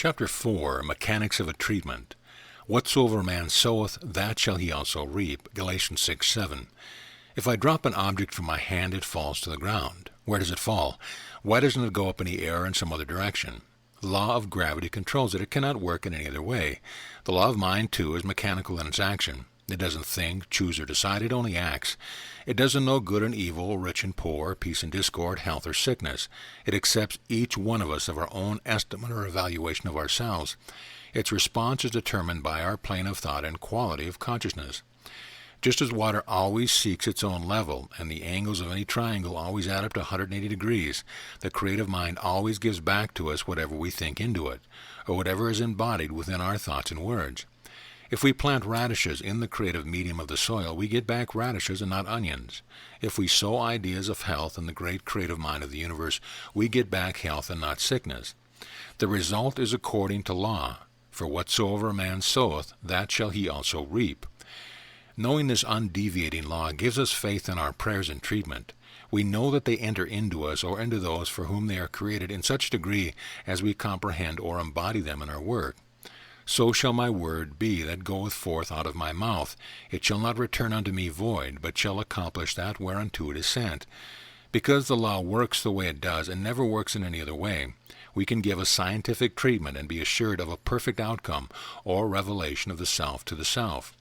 Chapter 4, Mechanics of a Treatment. Whatsoever a man soweth, that shall he also reap. Galatians 6:7. If I drop an object from my hand, it falls to the ground. Where does it fall? Why doesn't it go up in the air in some other direction? The law of gravity controls it. It cannot work in any other way. The law of mind, too, is mechanical in its action. It doesn't think, choose, or decide. It only acts. It doesn't know good and evil, rich and poor, peace and discord, health or sickness. It accepts each one of us of our own estimate or evaluation of ourselves. Its response is determined by our plane of thought and quality of consciousness. Just as water always seeks its own level, and the angles of any triangle always add up to 180 degrees, the creative mind always gives back to us whatever we think into it, or whatever is embodied within our thoughts and words. If we plant radishes in the creative medium of the soil, we get back radishes and not onions. If we sow ideas of health in the great creative mind of the universe, we get back health and not sickness. The result is according to law. For whatsoever a man soweth, that shall he also reap. Knowing this undeviating law gives us faith in our prayers and treatment. We know that they enter into us or into those for whom they are created in such degree as we comprehend or embody them in our work. So shall my word be that goeth forth out of my mouth. It shall not return unto me void, but shall accomplish that whereunto it is sent. Because the law works the way it does and never works in any other way, we can give a scientific treatment and be assured of a perfect outcome or revelation of the self to the self.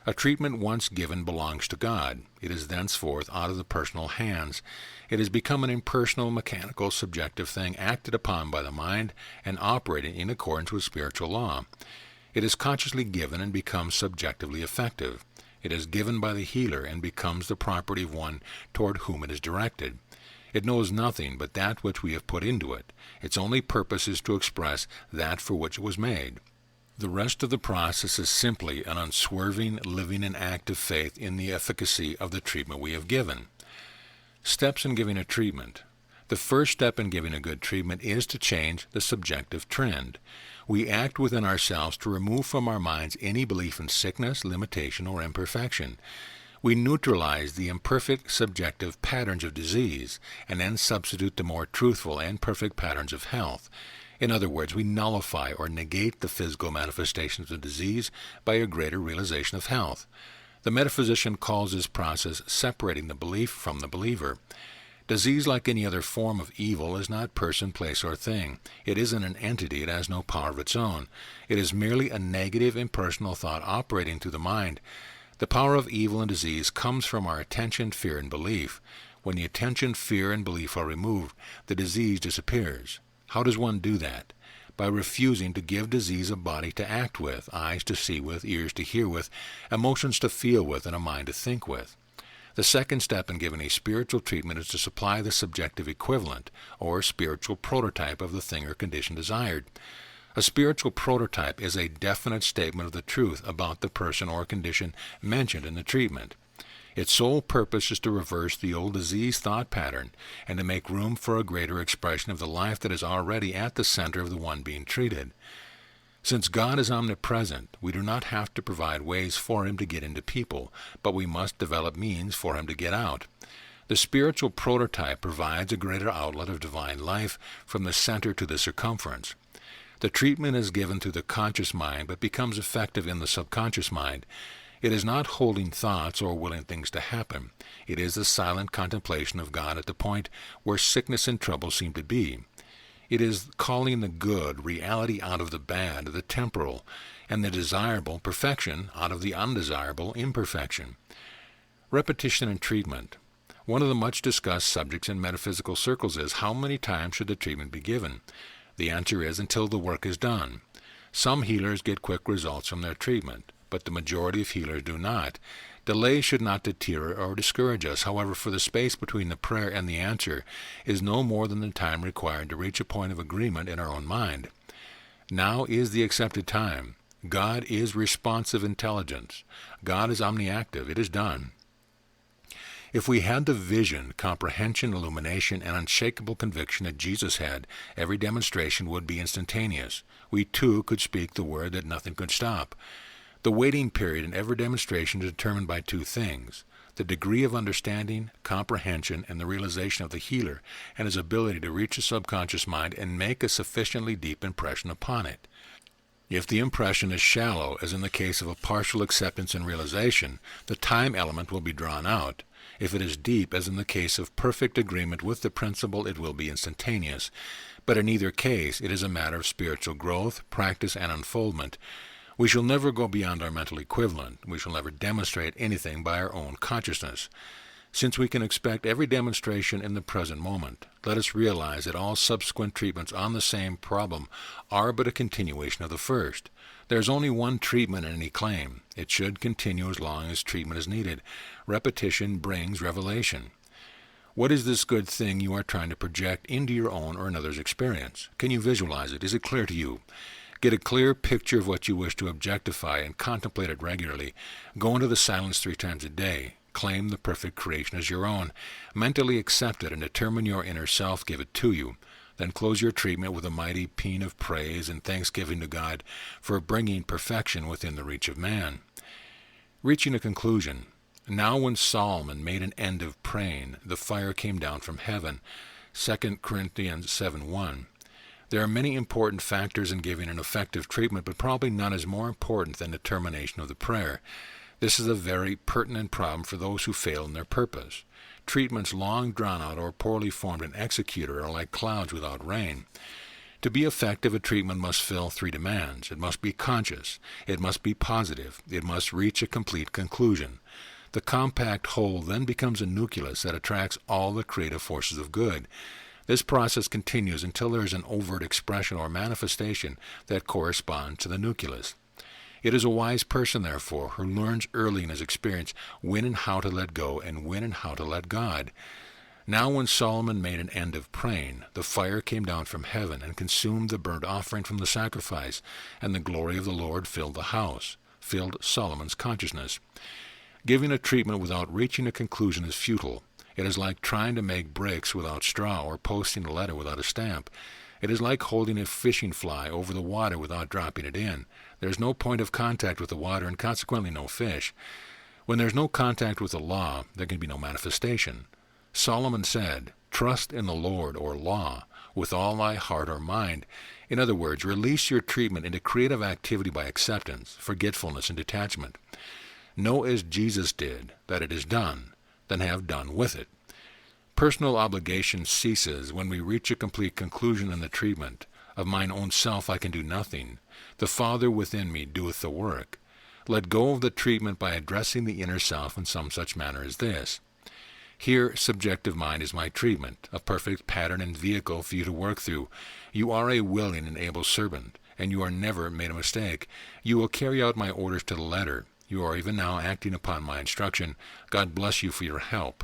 A treatment once given belongs to God. It is thenceforth out of the personal hands. It has become an impersonal, mechanical, subjective thing acted upon by the mind and operating in accordance with spiritual law. It is consciously given and becomes subjectively effective. It is given by the healer and becomes the property of one toward whom it is directed. It knows nothing but that which we have put into it. Its only purpose is to express that for which it was made. The rest of the process is simply an unswerving, living, and active faith in the efficacy of the treatment we have given. Steps in giving a treatment. The first step in giving a good treatment is to change the subjective trend. We act within ourselves to remove from our minds any belief in sickness, limitation, or imperfection. We neutralize the imperfect subjective patterns of disease and then substitute the more truthful and perfect patterns of health. In other words, we nullify or negate the physical manifestations of disease by a greater realization of health. The metaphysician calls this process separating the belief from the believer. Disease, like any other form of evil, is not person, place, or thing. It isn't an entity. It has no power of its own. It is merely a negative, impersonal thought operating through the mind. The power of evil and disease comes from our attention, fear, and belief. When the attention, fear, and belief are removed, the disease disappears. How does one do that? By refusing to give disease a body to act with, eyes to see with, ears to hear with, emotions to feel with, and a mind to think with. The second step in giving a spiritual treatment is to supply the subjective equivalent, or spiritual prototype of the thing or condition desired. A spiritual prototype is a definite statement of the truth about the person or condition mentioned in the treatment. Its sole purpose is to reverse the old disease thought pattern and to make room for a greater expression of the life that is already at the center of the one being treated. Since God is omnipresent, we do not have to provide ways for him to get into people, but we must develop means for him to get out. The spiritual prototype provides a greater outlet of divine life from the center to the circumference. The treatment is given through the conscious mind but becomes effective in the subconscious mind. It is not holding thoughts or willing things to happen. It is the silent contemplation of God at the point where sickness and trouble seem to be. It is calling the good, reality, out of the bad, the temporal, and the desirable, perfection, out of the undesirable, imperfection. Repetition and treatment. One of the much discussed subjects in metaphysical circles is how many times should the treatment be given? The answer is until the work is done. Some healers get quick results from their treatment, but the majority of healers do not. Delay should not deter or discourage us. However, for the space between the prayer and the answer is no more than the time required to reach a point of agreement in our own mind. Now is the accepted time. God is responsive intelligence. God is omniactive. It is done. If we had the vision, comprehension, illumination, and unshakable conviction that Jesus had, every demonstration would be instantaneous. We too could speak the word that nothing could stop. The waiting period in every demonstration is determined by two things: the degree of understanding, comprehension, and the realization of the healer and his ability to reach the subconscious mind and make a sufficiently deep impression upon it. If the impression is shallow, as in the case of a partial acceptance and realization, the time element will be drawn out. If it is deep, as in the case of perfect agreement with the principle, it will be instantaneous. But in either case, it is a matter of spiritual growth, practice, and unfoldment. We shall never go beyond our mental equivalent. We shall never demonstrate anything by our own consciousness. Since we can expect every demonstration in the present moment, let us realize that all subsequent treatments on the same problem are but a continuation of the first. There is only one treatment in any claim. It should continue as long as treatment is needed. Repetition brings revelation. What is this good thing you are trying to project into your own or another's experience? Can you visualize it? Is it clear to you? Get a clear picture of what you wish to objectify and contemplate it regularly. Go into the silence 3 times a day. Claim the perfect creation as your own. Mentally accept it and determine your inner self, give it to you. Then close your treatment with a mighty paean of praise and thanksgiving to God for bringing perfection within the reach of man. Reaching a conclusion. Now when Solomon made an end of praying, the fire came down from heaven. 2 Corinthians 7:1. There are many important factors in giving an effective treatment, but probably none is more important than the termination of the prayer. This is a very pertinent problem for those who fail in their purpose. Treatments long drawn out or poorly formed and executed are like clouds without rain. To be effective, a treatment must fill 3 demands. It must be conscious. It must be positive. It must reach a complete conclusion. The compact whole then becomes a nucleus that attracts all the creative forces of good. This process continues until there is an overt expression or manifestation that corresponds to the nucleus. It is a wise person, therefore, who learns early in his experience when and how to let go and when and how to let God. Now when Solomon made an end of praying, the fire came down from heaven and consumed the burnt offering from the sacrifice, and the glory of the Lord filled the house, filled Solomon's consciousness. Giving a treatment without reaching a conclusion is futile. It is like trying to make bricks without straw or posting a letter without a stamp. It is like holding a fishing fly over the water without dropping it in. There is no point of contact with the water and consequently no fish. When there is no contact with the law, there can be no manifestation. Solomon said, "Trust in the Lord," or law, "with all thy heart or mind." In other words, release your treatment into creative activity by acceptance, forgetfulness, and detachment. Know as Jesus did that it is done, then have done with it. Personal obligation ceases when we reach a complete conclusion in the treatment. Of mine own self I can do nothing. The Father within me doeth the work. Let go of the treatment by addressing the inner self in some such manner as this. Here, subjective mind is my treatment, a perfect pattern and vehicle for you to work through. You are a willing and able servant, and you are never made a mistake. You will carry out my orders to the letter. You are even now acting upon my instruction. God bless you for your help.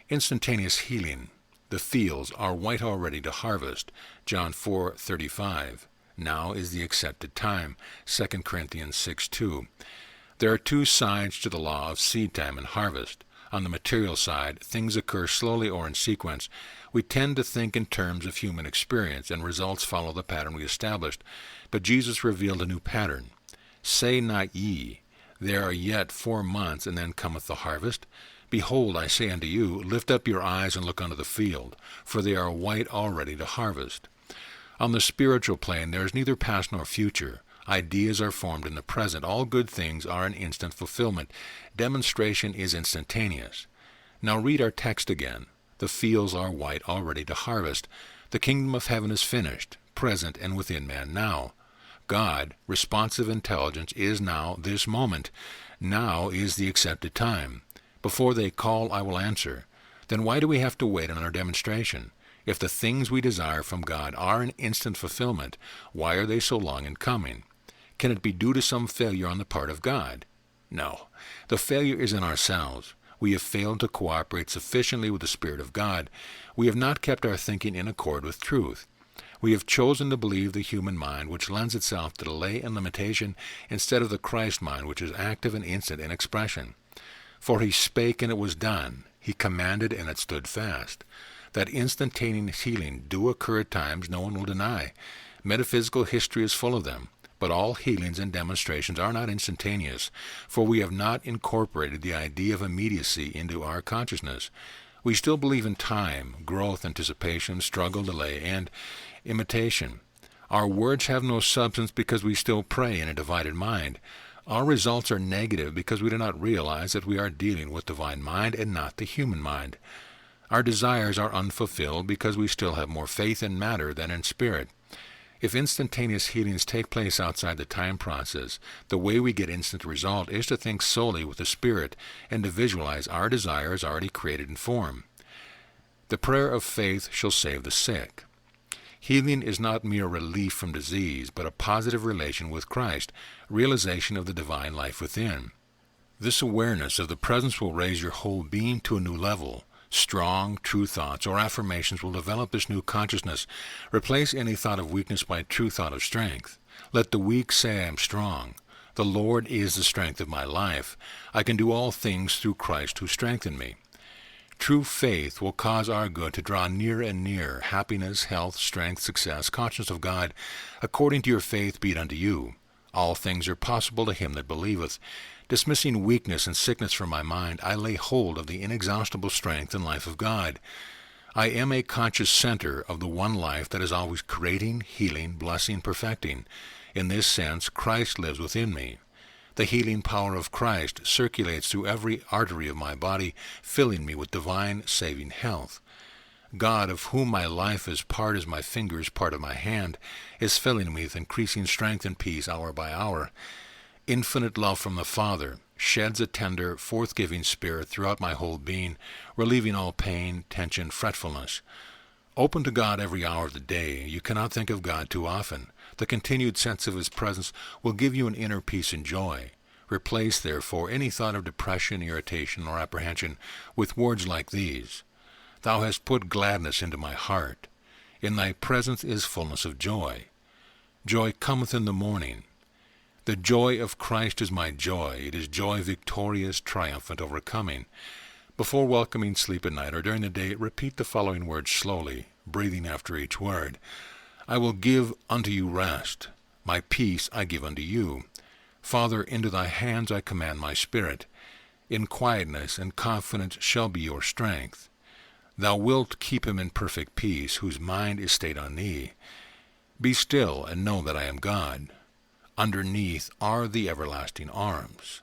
Instantaneous healing. The fields are white already to harvest. John 4:35. Now is the accepted time. 2 Corinthians 6:2. There are 2 sides to the law of seed time and harvest. On the material side, things occur slowly or in sequence. We tend to think in terms of human experience, and results follow the pattern we established. But Jesus revealed a new pattern. Say not ye, there are yet 4 months, and then cometh the harvest? Behold, I say unto you, lift up your eyes and look unto the field, for they are white already to harvest. On the spiritual plane there is neither past nor future. Ideas are formed in the present. All good things are in instant fulfillment. Demonstration is instantaneous. Now read our text again. The fields are white already to harvest. The kingdom of heaven is finished, present and within man now. God, responsive intelligence, is now this moment. Now is the accepted time. Before they call, I will answer. Then why do we have to wait on our demonstration? If the things we desire from God are in instant fulfillment, why are they so long in coming? Can it be due to some failure on the part of God? No. The failure is in ourselves. We have failed to cooperate sufficiently with the Spirit of God. We have not kept our thinking in accord with truth. We have chosen to believe the human mind, which lends itself to delay and limitation, instead of the Christ mind, which is active and instant in expression. For he spake, and it was done. He commanded, and it stood fast. That instantaneous healing do occur at times no one will deny. Metaphysical history is full of them. But all healings and demonstrations are not instantaneous, for we have not incorporated the idea of immediacy into our consciousness. We still believe in time, growth, anticipation, struggle, delay, and imitation. Our words have no substance because we still pray in a divided mind. Our results are negative because we do not realize that we are dealing with divine mind and not the human mind. Our desires are unfulfilled because we still have more faith in matter than in spirit. If instantaneous healings take place outside the time process, the way we get instant result is to think solely with the spirit and to visualize our desires already created in form. The prayer of faith shall save the sick. Healing is not mere relief from disease, but a positive relation with Christ, realization of the divine life within. This awareness of the presence will raise your whole being to a new level. Strong, true thoughts or affirmations will develop this new consciousness. Replace any thought of weakness by true thought of strength. Let the weak say I am strong. The Lord is the strength of my life. I can do all things through Christ who strengthened me. True faith will cause our good to draw near and near. Happiness, health, strength, success, consciousness of God. According to your faith be it unto you. All things are possible to him that believeth. Dismissing weakness and sickness from my mind, I lay hold of the inexhaustible strength and life of God. I am a conscious center of the one life that is always creating, healing, blessing, perfecting. In this sense, Christ lives within me. The healing power of Christ circulates through every artery of my body, filling me with divine, saving health. God, of whom my life is part as my fingers, part of my hand, is filling me with increasing strength and peace hour by hour. Infinite love from the Father sheds a tender, forth-giving spirit throughout my whole being, relieving all pain, tension, fretfulness. Open to God every hour of the day. You cannot think of God too often. The continued sense of His presence will give you an inner peace and joy. Replace, therefore, any thought of depression, irritation, or apprehension with words like these. Thou hast put gladness into my heart. In thy presence is fullness of joy. Joy cometh in the morning. The joy of Christ is my joy. It is joy victorious, triumphant, overcoming. Before welcoming sleep at night or during the day, repeat the following words slowly, breathing after each word. I will give unto you rest. My peace I give unto you. Father, into thy hands I command my spirit. In quietness and confidence shall be your strength. Thou wilt keep him in perfect peace, whose mind is stayed on thee. Be still and know that I am God. Underneath are the everlasting arms.